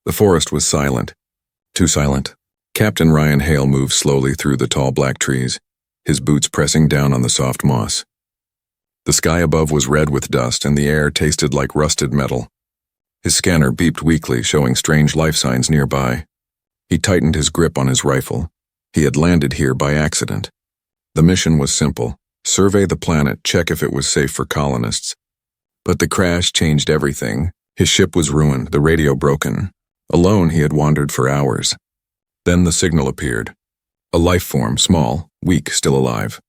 The forest was silent. Too silent. Captain Ryan Hale moved slowly through the tall black trees, his boots pressing down on the soft moss. The sky above was red with dust, and the air tasted like rusted metal. His scanner beeped weakly, showing strange life signs nearby. He tightened his grip on his rifle. He had landed here by accident. The mission was simple: survey the planet, check if it was safe for colonists. But the crash changed everything. His ship was ruined, the radio broken. Alone, he had wandered for hours. Then the signal appeared. A life form, small, weak, still alive.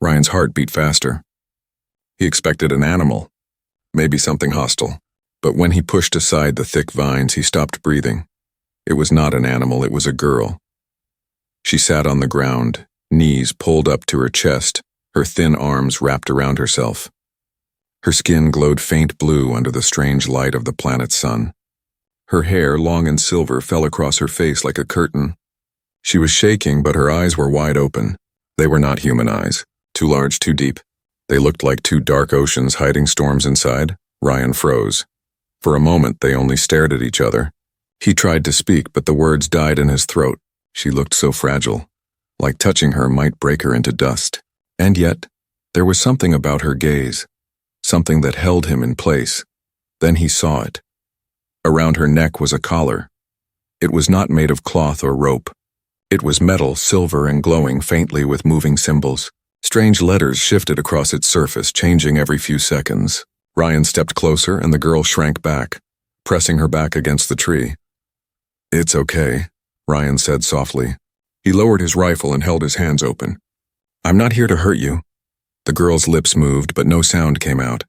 Ryan's heart beat faster. He expected an animal, maybe something hostile. But when he pushed aside the thick vines, he stopped breathing. It was not an animal, it was a girl. She sat on the ground, knees pulled up to her chest, her thin arms wrapped around herself. Her skin glowed faint blue under the strange light of the planet's sun. Her hair, long and silver, fell across her face like a curtain. She was shaking, but her eyes were wide open. They were not human eyes, too large, too deep. They looked like two dark oceans hiding storms inside. Ryan froze. For a moment, they only stared at each other. He tried to speak, but the words died in his throat. She looked so fragile, like touching her might break her into dust. And yet, there was something about her gaze, something that held him in place. Then he saw it. Around her neck was a collar. It was not made of cloth or rope. It was metal, silver, and glowing faintly with moving symbols. Strange letters shifted across its surface, changing every few seconds. Ryan stepped closer, and the girl shrank back, pressing her back against the tree. "It's okay," Ryan said softly. He lowered his rifle and held his hands open. "I'm not here to hurt you." The girl's lips moved, but no sound came out.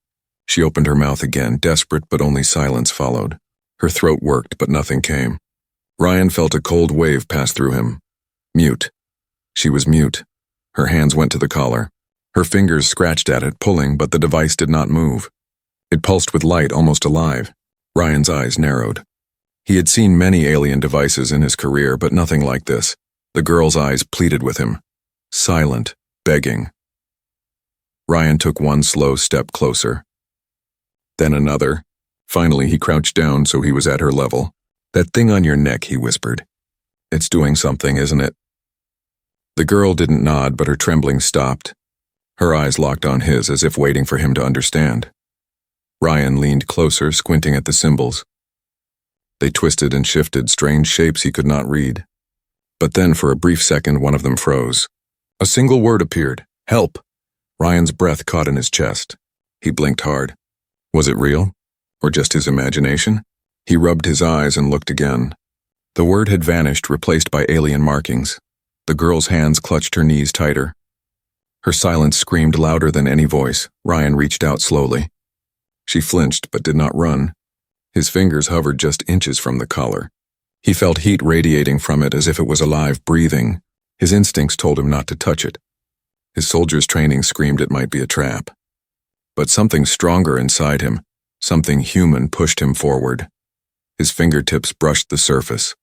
She opened her mouth again, desperate, but only silence followed. Her throat worked, but nothing came. Ryan felt a cold wave pass through him. Mute. She was mute. Her hands went to the collar. Her fingers scratched at it, pulling, but the device did not move. It pulsed with light, almost alive. Ryan's eyes narrowed. He had seen many alien devices in his career, but nothing like this. The girl's eyes pleaded with him. Silent, begging. Ryan took one slow step closer. Then another. Finally, he crouched down so he was at her level. "That thing on your neck," he whispered. "It's doing something, isn't it?" The girl didn't nod, but her trembling stopped. Her eyes locked on his as if waiting for him to understand. Ryan leaned closer, squinting at the symbols. They twisted and shifted, strange shapes he could not read. But then, for a brief second, one of them froze. A single word appeared: "Help." Ryan's breath caught in his chest. He blinked hard. Was it real? Or just his imagination? He rubbed his eyes and looked again. The word had vanished, replaced by alien markings. The girl's hands clutched her knees tighter. Her silence screamed louder than any voice. Ryan reached out slowly. She flinched, but did not run. His fingers hovered just inches from the collar. He felt heat radiating from it as if it was alive, breathing. His instincts told him not to touch it. His soldier's training screamed it might be a trap. But something stronger inside him, something human, pushed him forward. His fingertips brushed the surface.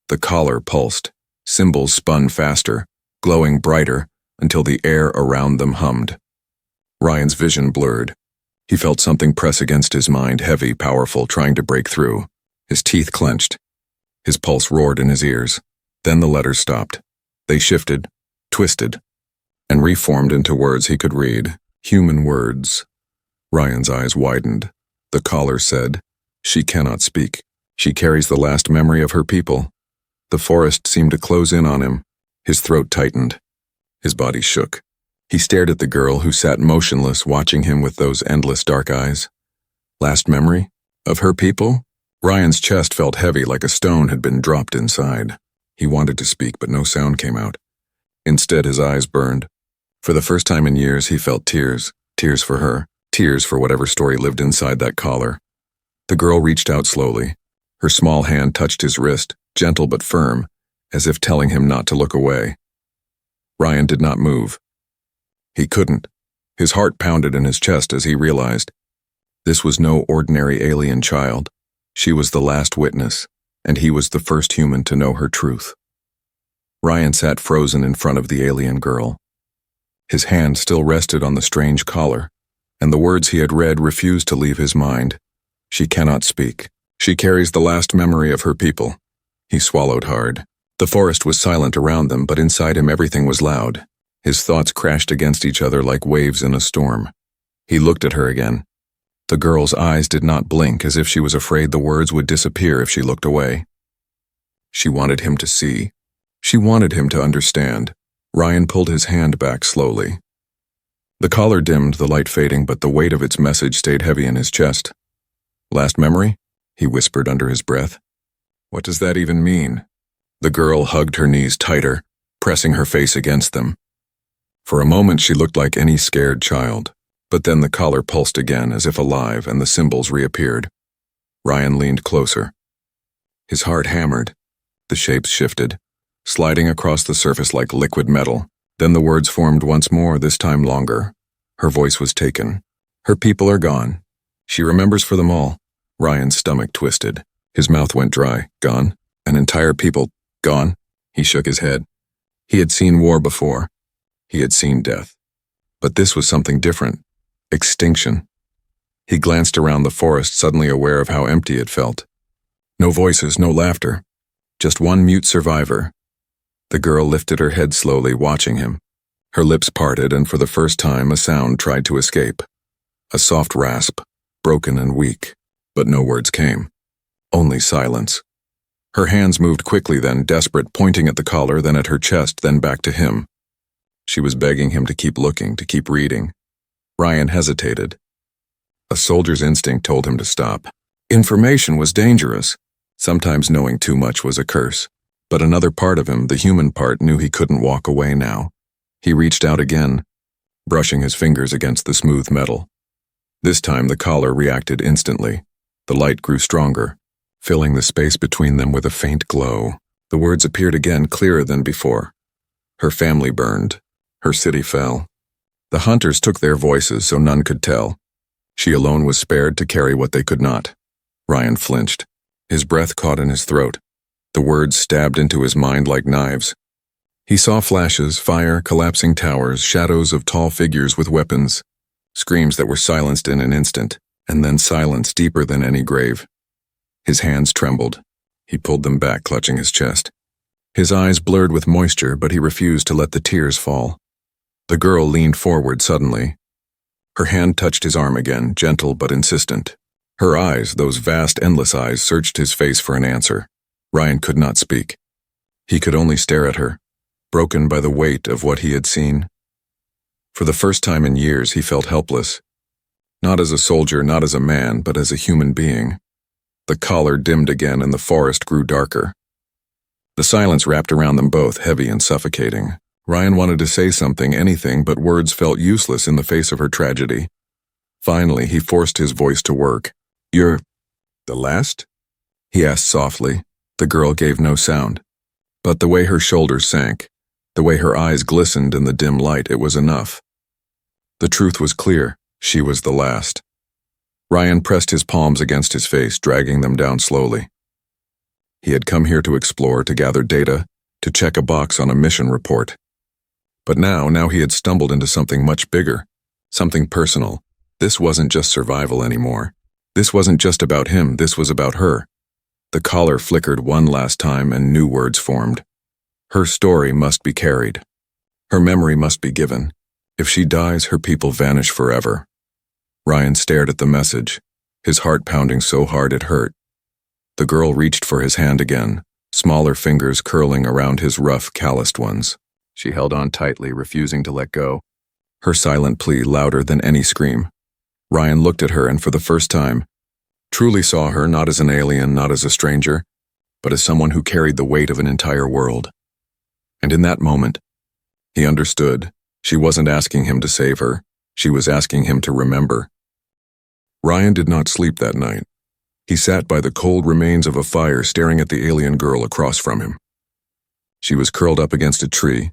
The collar pulsed. Symbols spun faster, glowing brighter, until the air around them hummed. Ryan's vision blurred. He felt something press against his mind, heavy, powerful, trying to break through. His teeth clenched. His pulse roared in his ears. Then the letters stopped. They shifted, twisted, and reformed into words he could read. Human words. Ryan's eyes widened. The collar said, "She cannot speak. She carries the last memory of her people." The forest seemed to close in on him. His throat tightened. His body shook. He stared at the girl who sat motionless, watching him with those endless dark eyes. Last memory? Of her people? Ryan's chest felt heavy, like a stone had been dropped inside. He wanted to speak, but no sound came out. Instead, his eyes burned. For the first time in years, he felt tears. Tears for her. Tears for whatever story lived inside that collar. The girl reached out slowly. Her small hand touched his wrist, gentle but firm, as if telling him not to look away. Ryan did not move. He couldn't. His heart pounded in his chest as he realized. This was no ordinary alien child. She was the last witness, and he was the first human to know her truth. Ryan sat frozen in front of the alien girl. His hand still rested on the strange collar, and the words he had read refused to leave his mind. She cannot speak. She carries the last memory of her people. He swallowed hard. The forest was silent around them, but inside him everything was loud. His thoughts crashed against each other like waves in a storm. He looked at her again. The girl's eyes did not blink, as if she was afraid the words would disappear if she looked away. She wanted him to see. She wanted him to understand. Ryan pulled his hand back slowly. The collar dimmed, the light fading, but the weight of its message stayed heavy in his chest. "Last memory?" he whispered under his breath. "What does that even mean?" The girl hugged her knees tighter, pressing her face against them. For a moment she looked like any scared child, but then the collar pulsed again as if alive and the symbols reappeared. Ryan leaned closer. His heart hammered. The shapes shifted, sliding across the surface like liquid metal. Then the words formed once more, this time longer. Her voice was taken. "Her people are gone. She remembers for them all." Ryan's stomach twisted. His mouth went dry. "Gone? An entire people gone?" He shook his head. He had seen war before. He had seen death. But this was something different. Extinction. He glanced around the forest, suddenly aware of how empty it felt. No voices, no laughter. Just one mute survivor. The girl lifted her head slowly, watching him. Her lips parted, and for the first time a sound tried to escape. A soft rasp, broken and weak. But no words came. Only silence. Her hands moved quickly then, desperate, pointing at the collar, then at her chest, then back to him. She was begging him to keep looking, to keep reading. Ryan hesitated. A soldier's instinct told him to stop. Information was dangerous. Sometimes knowing too much was a curse. But another part of him, the human part, knew he couldn't walk away now. He reached out again, brushing his fingers against the smooth metal. This time the collar reacted instantly. The light grew stronger, filling the space between them with a faint glow. The words appeared again, clearer than before. Her family burned. Her city fell. The hunters took their voices so none could tell. She alone was spared to carry what they could not. Ryan flinched. His breath caught in his throat. The words stabbed into his mind like knives. He saw flashes, fire, collapsing towers, shadows of tall figures with weapons, screams that were silenced in an instant, and then silence deeper than any grave. His hands trembled. He pulled them back, clutching his chest. His eyes blurred with moisture, but he refused to let the tears fall. The girl leaned forward suddenly. Her hand touched his arm again, gentle but insistent. Her eyes, those vast, endless eyes, searched his face for an answer. Ryan could not speak. He could only stare at her, broken by the weight of what he had seen. For the first time in years, he felt helpless. Not as a soldier, not as a man, but as a human being. The collar dimmed again and the forest grew darker. The silence wrapped around them both, heavy and suffocating. Ryan wanted to say something, anything, but words felt useless in the face of her tragedy. Finally, he forced his voice to work. "You're the last?" he asked softly. The girl gave no sound. But the way her shoulders sank, the way her eyes glistened in the dim light, it was enough. The truth was clear. She was the last. Ryan pressed his palms against his face, dragging them down slowly. He had come here to explore, to gather data, to check a box on a mission report. But now he had stumbled into something much bigger, something personal. This wasn't just survival anymore. This wasn't just about him, this was about her. The collar flickered one last time and new words formed. Her story must be carried. Her memory must be given. If she dies, her people vanish forever. Ryan stared at the message, his heart pounding so hard it hurt. The girl reached for his hand again, smaller fingers curling around his rough, calloused ones. She held on tightly, refusing to let go, her silent plea louder than any scream. Ryan looked at her and for the first time, truly saw her not as an alien, not as a stranger, but as someone who carried the weight of an entire world. And in that moment, he understood. She wasn't asking him to save her. She was asking him to remember. Ryan did not sleep that night. He sat by the cold remains of a fire, staring at the alien girl across from him. She was curled up against a tree,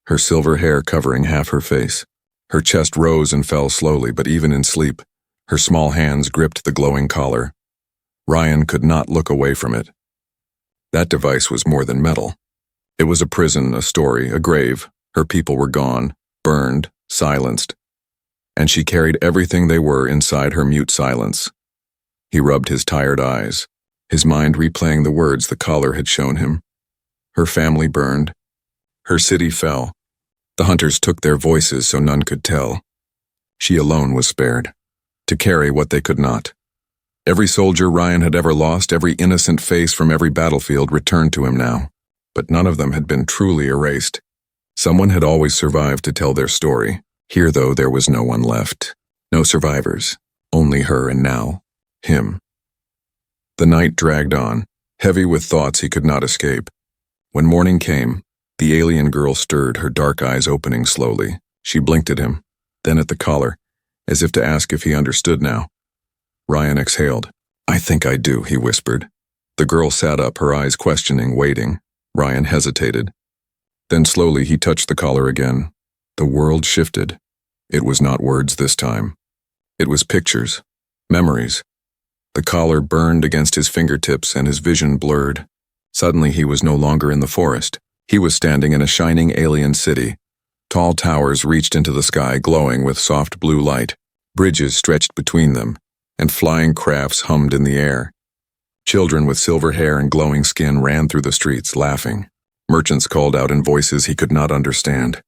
her silver hair covering half her face. Her chest rose and fell slowly, but even in sleep, her small hands gripped the glowing collar. Ryan could not look away from it. That device was more than metal. It was a prison, a story, a grave. Her people were gone, burned, silenced. And she carried everything they were inside her mute silence. He rubbed his tired eyes. his mind replaying the words the caller had shown him. Her family burned. Her city fell. The hunters took their voices so none could tell. She alone was spared, to carry what they could not. Every soldier Ryan had ever lost, every innocent face from every battlefield returned to him now. But none of them had been truly erased. Someone had always survived to tell their story. Here, though, there was no one left. No survivors. Only her, and now, him. The night dragged on, heavy with thoughts he could not escape. When morning came, the alien girl stirred, her dark eyes opening slowly. She blinked at him, then at the caller, as if to ask if he understood now. Ryan exhaled. "I think I do," he whispered. The girl sat up, her eyes questioning, waiting. Ryan hesitated. Then slowly he touched the caller again. The world shifted. It was not words this time. It was pictures, memories. The collar burned against his fingertips and his vision blurred. Suddenly he was no longer in the forest. He was standing in a shining alien city. Tall towers reached into the sky, glowing with soft blue light. Bridges stretched between them, and flying crafts hummed in the air. Children with silver hair and glowing skin ran through the streets, laughing. Merchants called out in voices he could not understand.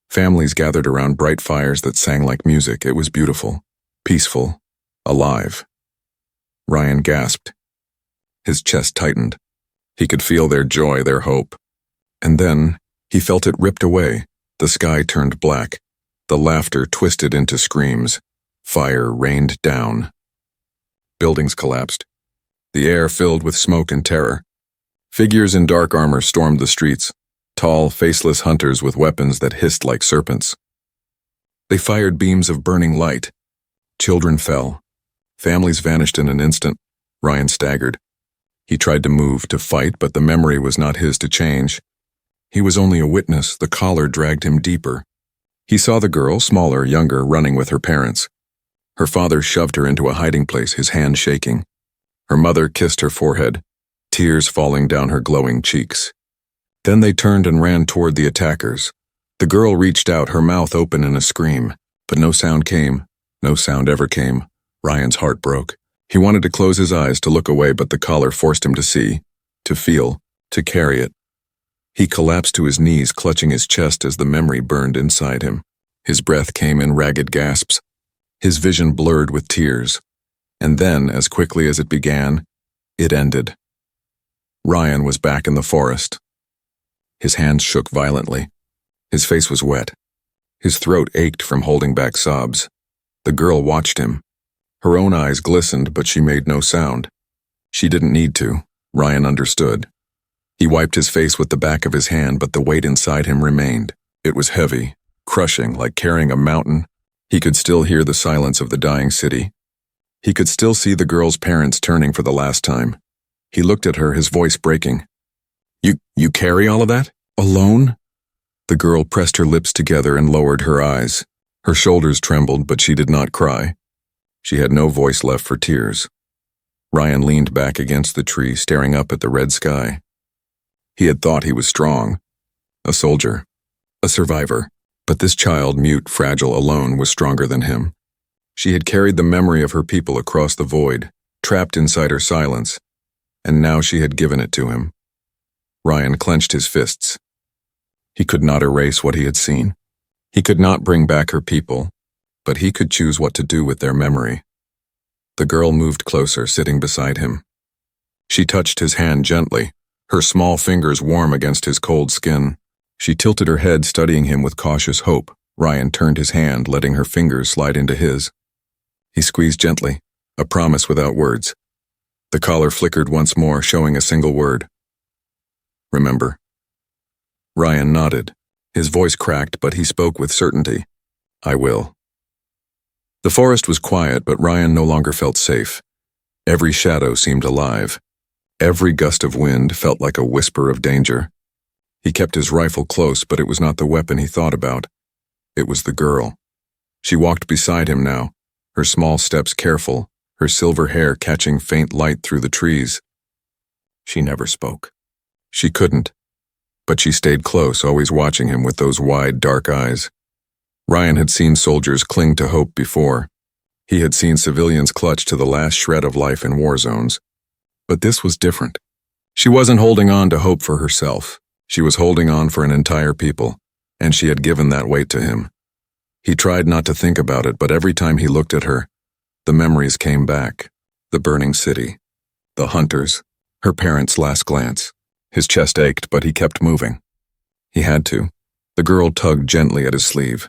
Families gathered around bright fires that sang like music. It was beautiful, peaceful, alive. Ryan gasped. His chest tightened. He could feel their joy, their hope. And then he felt it ripped away. The sky turned black. The laughter twisted into screams. Fire rained down. Buildings collapsed. The air filled with smoke and terror. Figures in dark armor stormed the streets. Tall, faceless hunters with weapons that hissed like serpents. They fired beams of burning light. Children fell. Families vanished in an instant. Ryan staggered. He tried to move, to fight, but the memory was not his to change. He was only a witness. The collar dragged him deeper. He saw the girl, smaller, younger, running with her parents. Her father shoved her into a hiding place, his hand shaking. Her mother kissed her forehead, tears falling down her glowing cheeks. Then they turned and ran toward the attackers. The girl reached out, her mouth open in a scream, but no sound came. No sound ever came. Ryan's heart broke. He wanted to close his eyes, to look away, but the collar forced him to see, to feel, to carry it. He collapsed to his knees, clutching his chest as the memory burned inside him. His breath came in ragged gasps. His vision blurred with tears. And then, as quickly as it began, it ended. Ryan was back in the forest. His hands shook violently. His face was wet. His throat ached from holding back sobs. The girl watched him. Her own eyes glistened, but she made no sound. She didn't need to. Ryan understood. He wiped his face with the back of his hand, but the weight inside him remained. It was heavy, crushing, like carrying a mountain. He could still hear the silence of the dying city. He could still see the girl's parents turning for the last time. He looked at her, his voice breaking. You carry all of that? Alone?" The girl pressed her lips together and lowered her eyes. Her shoulders trembled, but she did not cry. She had no voice left for tears. Ryan leaned back against the tree, staring up at the red sky. He had thought he was strong, a soldier, a survivor, but this child, mute, fragile, alone, was stronger than him. She had carried the memory of her people across the void, trapped inside her silence, and now she had given it to him. Ryan clenched his fists. He could not erase what he had seen. He could not bring back her people, but he could choose what to do with their memory. The girl moved closer, sitting beside him. She touched his hand gently, her small fingers warm against his cold skin. She tilted her head, studying him with cautious hope. Ryan turned his hand, letting her fingers slide into his. He squeezed gently, a promise without words. The collar flickered once more, showing a single word. "Remember." Ryan nodded. His voice cracked, but he spoke with certainty. "I will." The forest was quiet, but Ryan no longer felt safe. Every shadow seemed alive. Every gust of wind felt like a whisper of danger. He kept his rifle close, but it was not the weapon he thought about. It was the girl. She walked beside him now, her small steps careful, her silver hair catching faint light through the trees. She never spoke. She couldn't. But she stayed close, always watching him with those wide, dark eyes. Ryan had seen soldiers cling to hope before. He had seen civilians clutch to the last shred of life in war zones. But this was different. She wasn't holding on to hope for herself. She was holding on for an entire people, and she had given that weight to him. He tried not to think about it, but every time he looked at her, the memories came back. The burning city, the hunters, her parents' last glance. His chest ached, but he kept moving. He had to. The girl tugged gently at his sleeve.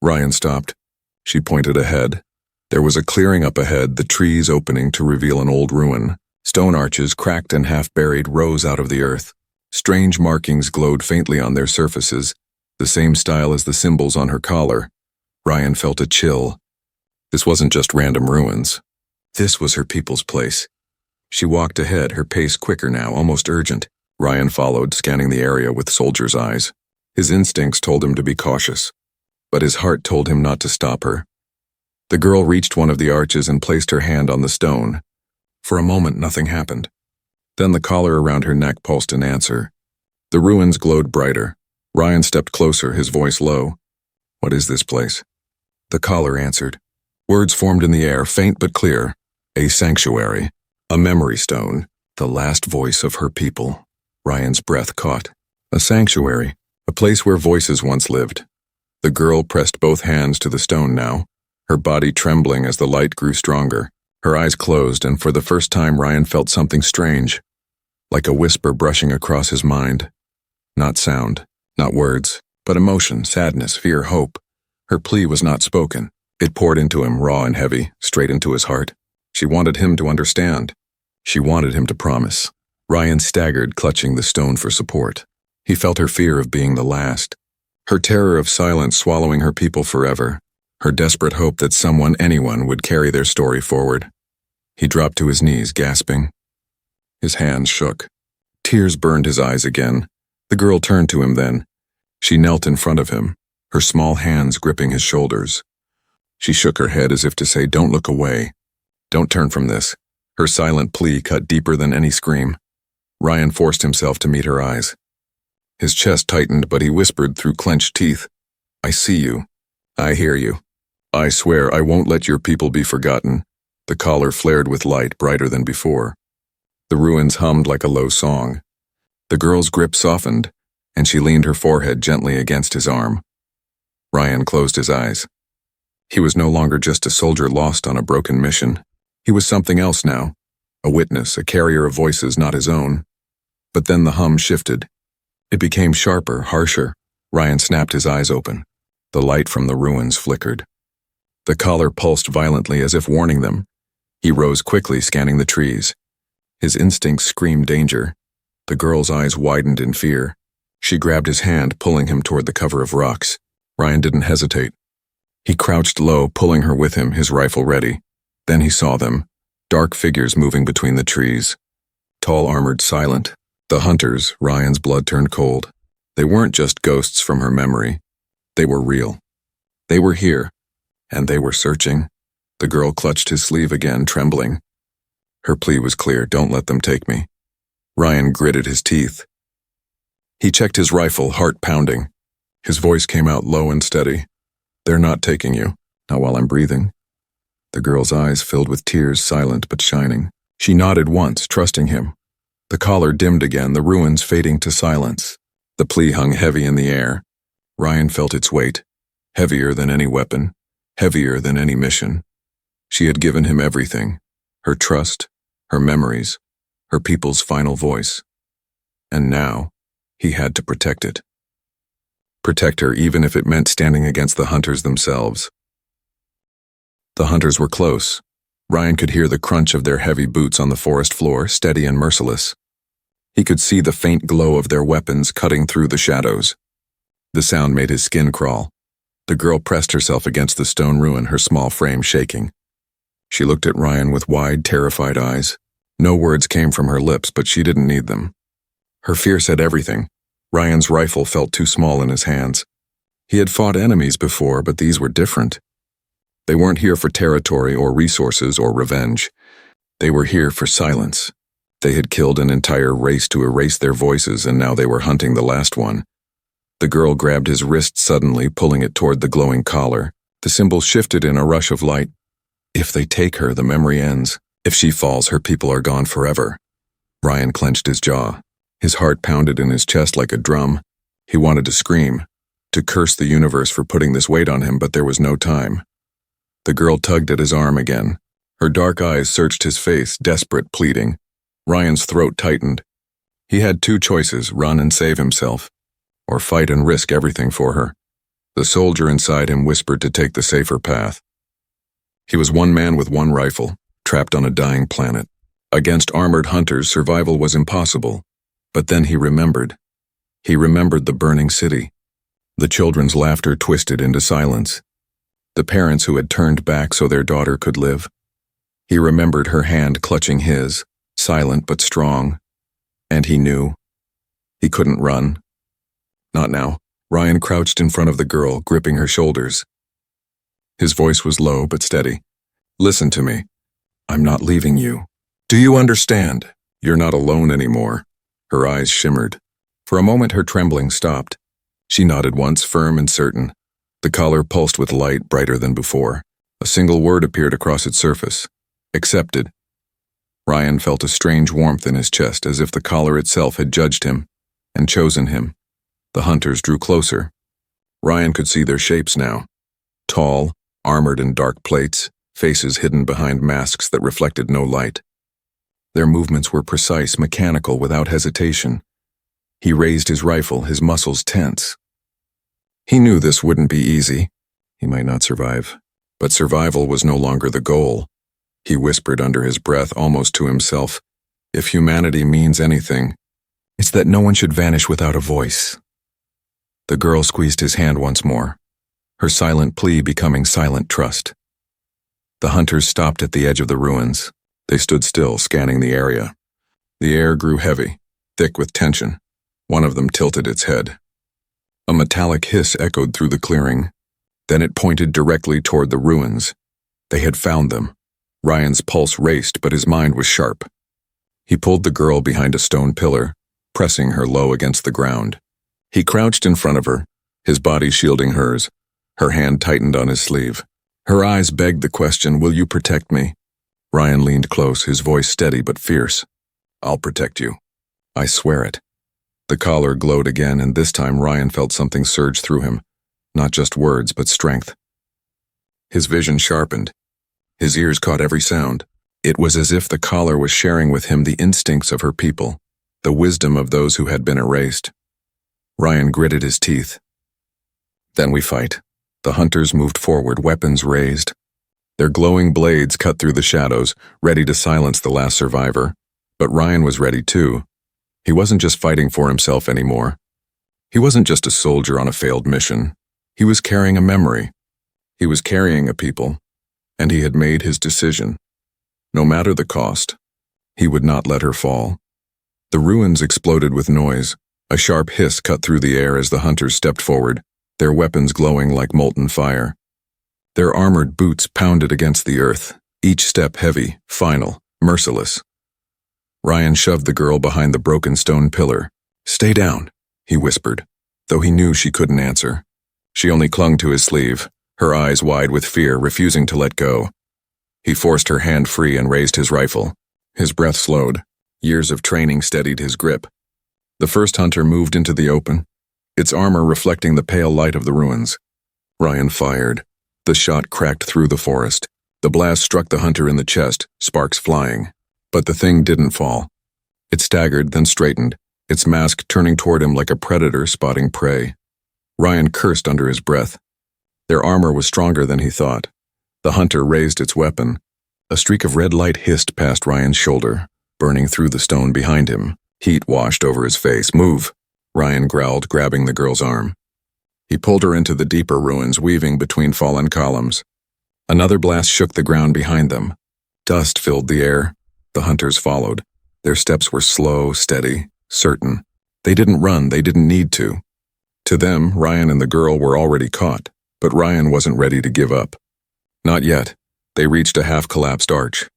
Ryan stopped. She pointed ahead. There was a clearing up ahead, the trees opening to reveal an old ruin. Stone arches, cracked and half-buried, rose out of the earth. Strange markings glowed faintly on their surfaces, the same style as the symbols on her collar. Ryan felt a chill. This wasn't just random ruins. This was her people's place. She walked ahead, her pace quicker now, almost urgent. Ryan followed, scanning the area with soldier's eyes. His instincts told him to be cautious, but his heart told him not to stop her. The girl reached one of the arches and placed her hand on the stone. For a moment, nothing happened. Then the collar around her neck pulsed an answer. The ruins glowed brighter. Ryan stepped closer, his voice low. "What is this place?" The collar answered. Words formed in the air, faint but clear. A sanctuary. A memory stone. The last voice of her people. Ryan's breath caught. A sanctuary. A place where voices once lived. The girl pressed both hands to the stone now, her body trembling as the light grew stronger. Her eyes closed, and for the first time Ryan felt something strange, like a whisper brushing across his mind. Not sound, not words, but emotion, sadness, fear, hope. Her plea was not spoken. It poured into him, raw and heavy, straight into his heart. She wanted him to understand. She wanted him to promise. Ryan staggered, clutching the stone for support. He felt her fear of being the last, her terror of silence swallowing her people forever, her desperate hope that someone, anyone, would carry their story forward. He dropped to his knees, gasping. His hands shook. Tears burned his eyes again. The girl turned to him then. She knelt in front of him, her small hands gripping his shoulders. She shook her head as if to say, "Don't look away. Don't turn from this." Her silent plea cut deeper than any scream. Ryan forced himself to meet her eyes. His chest tightened, but he whispered through clenched teeth, "I see you. I hear you. I swear I won't let your people be forgotten." The collar flared with light, brighter than before. The ruins hummed like a low song. The girl's grip softened, and she leaned her forehead gently against his arm. Ryan closed his eyes. He was no longer just a soldier lost on a broken mission. He was something else now, a witness, a carrier of voices not his own. But then the hum shifted. It became sharper, harsher. Ryan snapped his eyes open. The light from the ruins flickered. The collar pulsed violently as if warning them. He rose quickly, scanning the trees. His instincts screamed danger. The girl's eyes widened in fear. She grabbed his hand, pulling him toward the cover of rocks. Ryan didn't hesitate. He crouched low, pulling her with him, his rifle ready. Then he saw them, dark figures moving between the trees. Tall, armored, silent. The hunters. Ryan's blood turned cold. They weren't just ghosts from her memory. They were real. They were here, and they were searching. The girl clutched his sleeve again, trembling. Her plea was clear, "Don't let them take me." Ryan gritted his teeth. He checked his rifle, heart pounding. His voice came out low and steady. "They're not taking you, not while I'm breathing." The girl's eyes filled with tears, silent but shining. She nodded once, trusting him. The collar dimmed again, the ruins fading to silence. The plea hung heavy in the air. Ryan felt its weight, heavier than any weapon, heavier than any mission. She had given him everything, her trust, her memories, her people's final voice. And now, he had to protect it. Protect her, even if it meant standing against the hunters themselves. The hunters were close. Ryan could hear the crunch of their heavy boots on the forest floor, steady and merciless. He could see the faint glow of their weapons cutting through the shadows. The sound made his skin crawl. The girl pressed herself against the stone ruin, her small frame shaking. She looked at Ryan with wide, terrified eyes. No words came from her lips, but she didn't need them. Her fear said everything. Ryan's rifle felt too small in his hands. He had fought enemies before, but these were different. They weren't here for territory or resources or revenge. They were here for silence. They had killed an entire race to erase their voices, and now they were hunting the last one. The girl grabbed his wrist suddenly, pulling it toward the glowing collar. The symbol shifted in a rush of light. If they take her, the memory ends. If she falls, her people are gone forever. Ryan clenched his jaw. His heart pounded in his chest like a drum. He wanted to scream, to curse the universe for putting this weight on him, but there was no time. The girl tugged at his arm again. Her dark eyes searched his face, desperate, pleading. Ryan's throat tightened. He had two choices: run and save himself, or fight and risk everything for her. The soldier inside him whispered to take the safer path. He was one man with one rifle, trapped on a dying planet. Against armored hunters, survival was impossible. But then he remembered. He remembered the burning city. The children's laughter twisted into silence. The parents who had turned back so their daughter could live. He remembered her hand clutching his, silent but strong. And he knew. He couldn't run. Not now. Ryan crouched in front of the girl, gripping her shoulders. His voice was low but steady. Listen to me. I'm not leaving you. Do you understand? You're not alone anymore. Her eyes shimmered. For a moment her trembling stopped. She nodded once, firm and certain. The collar pulsed with light, brighter than before. A single word appeared across its surface. Accepted. Ryan felt a strange warmth in his chest, as if the collar itself had judged him and chosen him. The hunters drew closer. Ryan could see their shapes now. Tall, armored in dark plates, faces hidden behind masks that reflected no light. Their movements were precise, mechanical, without hesitation. He raised his rifle, his muscles tense. He knew this wouldn't be easy. He might not survive. But survival was no longer the goal. He whispered under his breath, almost to himself, if humanity means anything, it's that no one should vanish without a voice. The girl squeezed his hand once more, her silent plea becoming silent trust. The hunters stopped at the edge of the ruins. They stood still, scanning the area. The air grew heavy, thick with tension. One of them tilted its head. A metallic hiss echoed through the clearing. Then it pointed directly toward the ruins. They had found them. Ryan's pulse raced, but his mind was sharp. He pulled the girl behind a stone pillar, pressing her low against the ground. He crouched in front of her, his body shielding hers. Her hand tightened on his sleeve. Her eyes begged the question, will you protect me? Ryan leaned close, his voice steady but fierce. I'll protect you. I swear it. The collar glowed again, and this time Ryan felt something surge through him. Not just words, but strength. His vision sharpened. His ears caught every sound. It was as if the collar was sharing with him the instincts of her people, the wisdom of those who had been erased. Ryan gritted his teeth. Then we fight. The hunters moved forward, weapons raised. Their glowing blades cut through the shadows, ready to silence the last survivor. But Ryan was ready too. He wasn't just fighting for himself anymore. He wasn't just a soldier on a failed mission. He was carrying a memory. He was carrying a people. And he had made his decision. No matter the cost, he would not let her fall. The ruins exploded with noise. A sharp hiss cut through the air as the hunters stepped forward, their weapons glowing like molten fire. Their armored boots pounded against the earth, each step heavy, final, merciless. Ryan shoved the girl behind the broken stone pillar. Stay down, he whispered, though he knew she couldn't answer. She only clung to his sleeve, her eyes wide with fear, refusing to let go. He forced her hand free and raised his rifle. His breath slowed. Years of training steadied his grip. The first hunter moved into the open, its armor reflecting the pale light of the ruins. Ryan fired. The shot cracked through the forest. The blast struck the hunter in the chest, sparks flying. But the thing didn't fall. It staggered, then straightened, its mask turning toward him like a predator spotting prey. Ryan cursed under his breath. Their armor was stronger than he thought. The hunter raised its weapon. A streak of red light hissed past Ryan's shoulder, burning through the stone behind him. Heat washed over his face. Move, Ryan growled, grabbing the girl's arm. He pulled her into the deeper ruins, weaving between fallen columns. Another blast shook the ground behind them. Dust filled the air. The hunters followed. Their steps were slow, steady, certain. They didn't run, they didn't need to. To them, Ryan and the girl were already caught, but Ryan wasn't ready to give up. Not yet. They reached a half-collapsed arch.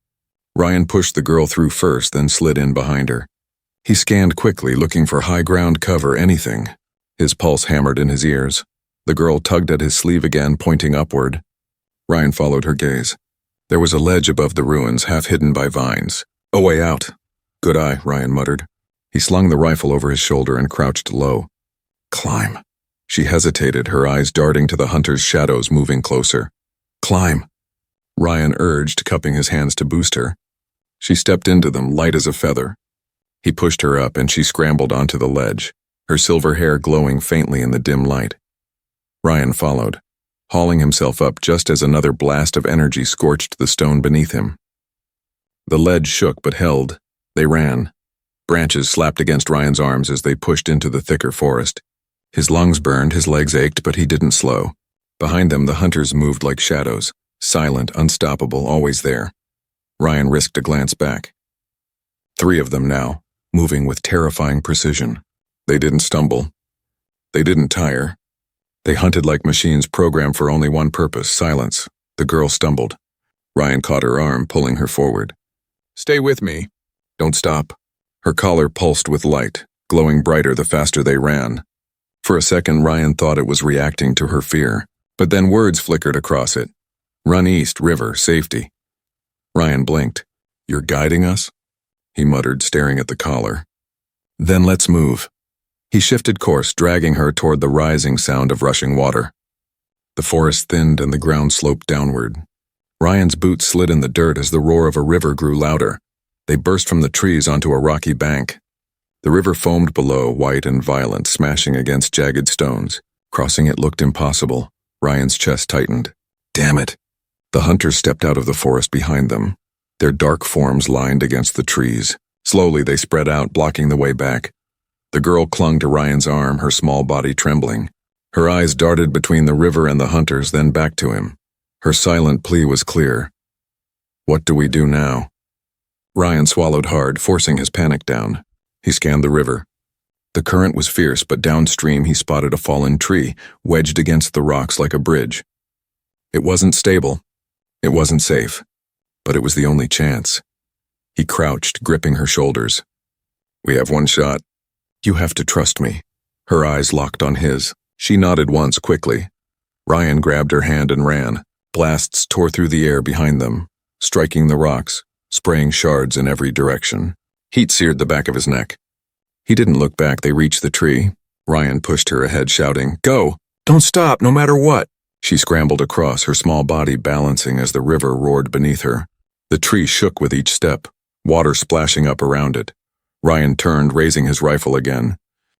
Ryan pushed the girl through first, then slid in behind her. He scanned quickly, looking for high ground cover, anything. His pulse hammered in his ears. The girl tugged at his sleeve again, pointing upward. Ryan followed her gaze. There was a ledge above the ruins, half hidden by vines. A way out. Good eye, Ryan muttered. He slung the rifle over his shoulder and crouched low. Climb. She hesitated, her eyes darting to the hunter's shadows moving closer. Climb. Ryan urged, cupping his hands to boost her. She stepped into them, light as a feather. He pushed her up and she scrambled onto the ledge, her silver hair glowing faintly in the dim light. Ryan followed, hauling himself up just as another blast of energy scorched the stone beneath him. The ledge shook but held. They ran. Branches slapped against Ryan's arms as they pushed into the thicker forest. His lungs burned, his legs ached, but he didn't slow. Behind them, the hunters moved like shadows, silent, unstoppable, always there. Ryan risked a glance back. 3 of them now, moving with terrifying precision. They didn't stumble. They didn't tire. They hunted like machines programmed for only one purpose, silence. The girl stumbled. Ryan caught her arm, pulling her forward. Stay with me. Don't stop. Her collar pulsed with light, glowing brighter the faster they ran. For a second, Ryan thought it was reacting to her fear, but then words flickered across it. Run east, river, safety. Ryan blinked. You're guiding us? He muttered, staring at the collar. Then let's move. He shifted course, dragging her toward the rising sound of rushing water. The forest thinned and the ground sloped downward. Ryan's boots slid in the dirt as the roar of a river grew louder. They burst from the trees onto a rocky bank. The river foamed below, white and violent, smashing against jagged stones. Crossing it looked impossible. Ryan's chest tightened. Damn it. The hunters stepped out of the forest behind them. Their dark forms lined against the trees. Slowly they spread out, blocking the way back. The girl clung to Ryan's arm, her small body trembling. Her eyes darted between the river and the hunters, then back to him. Her silent plea was clear. What do we do now? Ryan swallowed hard, forcing his panic down. He scanned the river. The current was fierce, but downstream he spotted a fallen tree, wedged against the rocks like a bridge. It wasn't stable. It wasn't safe. But it was the only chance. He crouched, gripping her shoulders. We have one shot. You have to trust me. Her eyes locked on his. She nodded once quickly. Ryan grabbed her hand and ran. Blasts tore through the air behind them, striking the rocks, spraying shards in every direction. Heat seared the back of his neck. He didn't look back. They reached the tree. Ryan pushed her ahead, shouting, Go! Don't stop, no matter what! She scrambled across, her small body balancing as the river roared beneath her. The tree shook with each step, water splashing up around it. Ryan turned, raising his rifle again.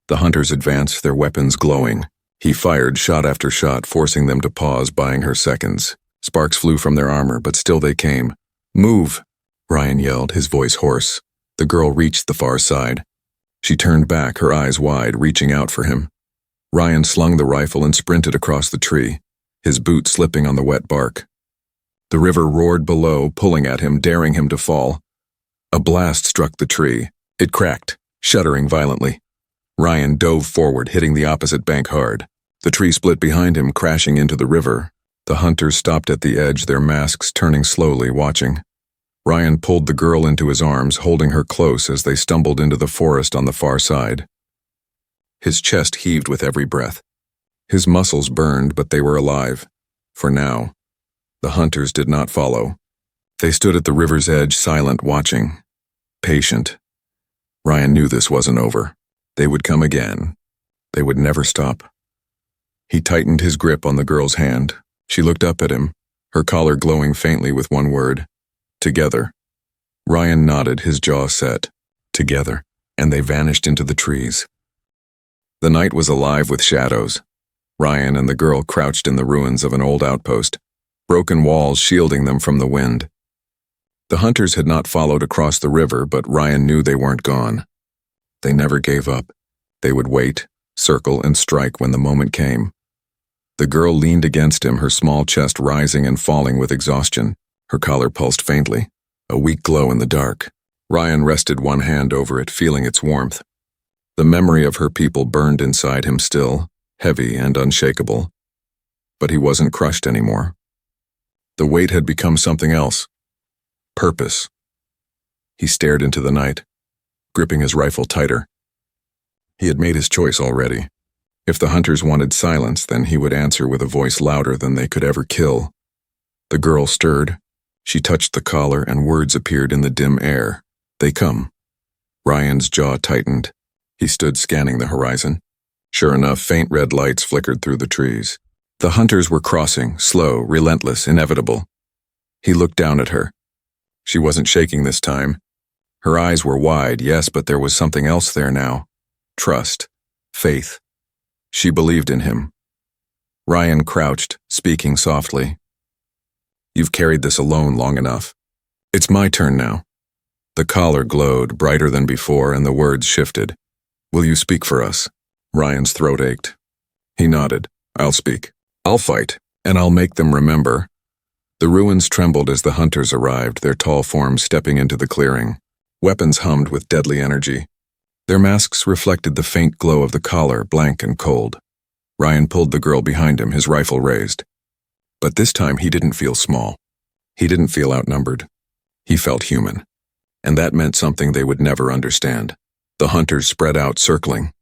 The hunters advanced, their weapons glowing. He fired shot after shot, forcing them to pause, buying her seconds. Sparks flew from their armor, but still they came. Move! Ryan yelled, his voice hoarse. The girl reached the far side. She turned back, her eyes wide, reaching out for him. Ryan slung the rifle and sprinted across the tree, his boot slipping on the wet bark. The river roared below, pulling at him, daring him to fall. A blast struck the tree. It cracked, shuddering violently. Ryan dove forward, hitting the opposite bank hard. The tree split behind him, crashing into the river. The hunters stopped at the edge, their masks turning slowly, watching. Ryan pulled the girl into his arms, holding her close as they stumbled into the forest on the far side. His chest heaved with every breath. His muscles burned, but they were alive. For now. The hunters did not follow. They stood at the river's edge, silent, watching. Patient. Ryan knew this wasn't over. They would come again. They would never stop. He tightened his grip on the girl's hand. She looked up at him, her collar glowing faintly with one word. Together. Ryan nodded, his jaw set. Together. And they vanished into the trees. The night was alive with shadows. Ryan and the girl crouched in the ruins of an old outpost, broken walls shielding them from the wind. The hunters had not followed across the river, but Ryan knew they weren't gone. They never gave up. They would wait, circle, and strike when the moment came. The girl leaned against him, her small chest rising and falling with exhaustion. Her collar pulsed faintly, a weak glow in the dark. Ryan rested one hand over it, feeling its warmth. The memory of her people burned inside him still, heavy and unshakable. But he wasn't crushed anymore. The weight had become something else. Purpose. He stared into the night, gripping his rifle tighter. He had made his choice already. If the hunters wanted silence, then he would answer with a voice louder than they could ever kill. The girl stirred. She touched the collar, and words appeared in the dim air. They come. Ryan's jaw tightened. He stood scanning the horizon. Sure enough, faint red lights flickered through the trees. The hunters were crossing, slow, relentless, inevitable. He looked down at her. She wasn't shaking this time. Her eyes were wide, yes, but there was something else there now. Trust. Faith. She believed in him. Ryan crouched, speaking softly. "You've carried this alone long enough. It's my turn now." The collar glowed, brighter than before, and the words shifted. "Will you speak for us?" Ryan's throat ached. He nodded. "I'll speak. I'll fight, and I'll make them remember." The ruins trembled as the hunters arrived, their tall forms stepping into the clearing. Weapons hummed with deadly energy. Their masks reflected the faint glow of the collar, blank and cold. Ryan pulled the girl behind him, his rifle raised. But this time he didn't feel small. He didn't feel outnumbered. He felt human. And that meant something they would never understand. The hunters spread out, circling.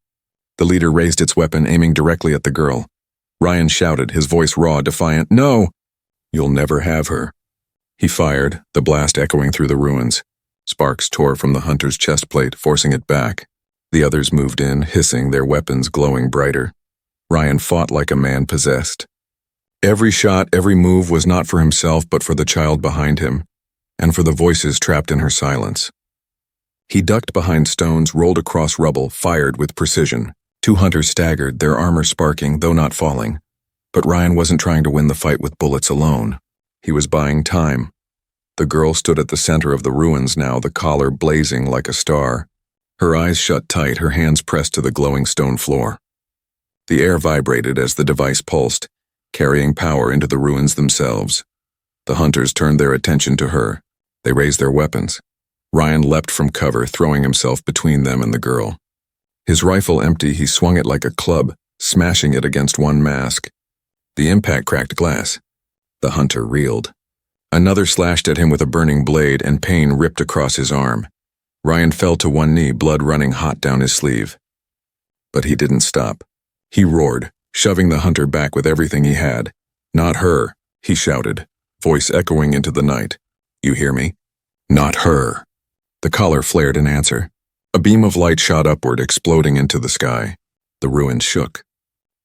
The leader raised its weapon, aiming directly at the girl. Ryan shouted, his voice raw, defiant, "No! You'll never have her." He fired, the blast echoing through the ruins. Sparks tore from the hunter's chest plate, forcing it back. The others moved in, hissing, their weapons glowing brighter. Ryan fought like a man possessed. Every shot, every move was not for himself but for the child behind him, and for the voices trapped in her silence. He ducked behind stones, rolled across rubble, fired with precision. 2 hunters staggered, their armor sparking, though not falling. But Ryan wasn't trying to win the fight with bullets alone. He was buying time. The girl stood at the center of the ruins now, the collar blazing like a star. Her eyes shut tight, her hands pressed to the glowing stone floor. The air vibrated as the device pulsed, carrying power into the ruins themselves. The hunters turned their attention to her. They raised their weapons. Ryan leapt from cover, throwing himself between them and the girl. His rifle empty, he swung it like a club, smashing it against one mask. The impact cracked glass. The hunter reeled. Another slashed at him with a burning blade, and pain ripped across his arm. Ryan fell to one knee, blood running hot down his sleeve. But he didn't stop. He roared, shoving the hunter back with everything he had. "Not her," he shouted, voice echoing into the night. "You hear me? Not her." The collar flared in answer. A beam of light shot upward, exploding into the sky. The ruins shook.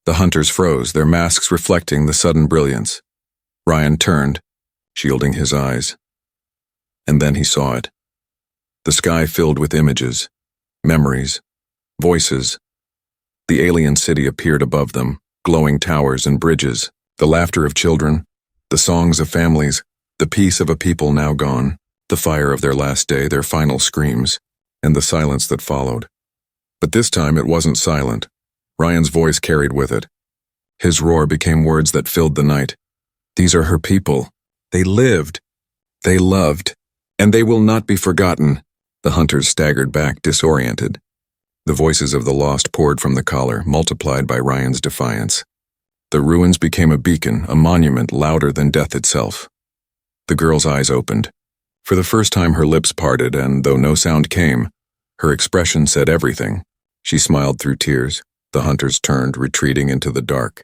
The hunters froze, their masks reflecting the sudden brilliance. Ryan turned, shielding his eyes. And then he saw it. The sky filled with images, memories, voices. The alien city appeared above them, glowing towers and bridges, the laughter of children, the songs of families, the peace of a people now gone, the fire of their last day, their final screams, and the silence that followed. But this time it wasn't silent. Ryan's voice carried with it. His roar became words that filled the night. "These are her people. They lived. They loved. And they will not be forgotten." The hunters staggered back, disoriented. The voices of the lost poured from the collar, multiplied by Ryan's defiance. The ruins became a beacon, a monument louder than death itself. The girl's eyes opened. For the first time her lips parted, and though no sound came, her expression said everything. She smiled through tears. The hunters turned, retreating into the dark.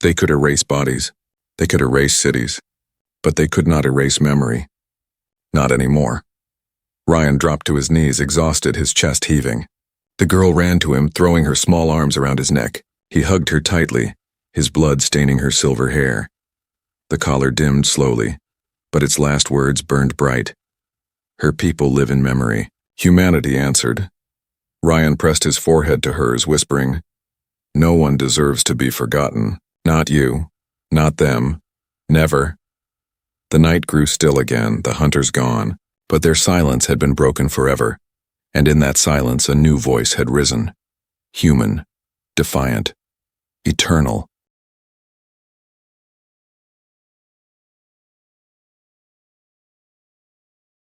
They could erase bodies. They could erase cities. But they could not erase memory. Not anymore. Ryan dropped to his knees, exhausted, his chest heaving. The girl ran to him, throwing her small arms around his neck. He hugged her tightly, his blood staining her silver hair. The collar dimmed slowly, but its last words burned bright. "Her people live in memory." Humanity answered. Ryan pressed his forehead to hers, whispering, "No one deserves to be forgotten. Not you. Not them. Never." The night grew still again, the hunters gone, but their silence had been broken forever, and in that silence a new voice had risen. Human, defiant, eternal.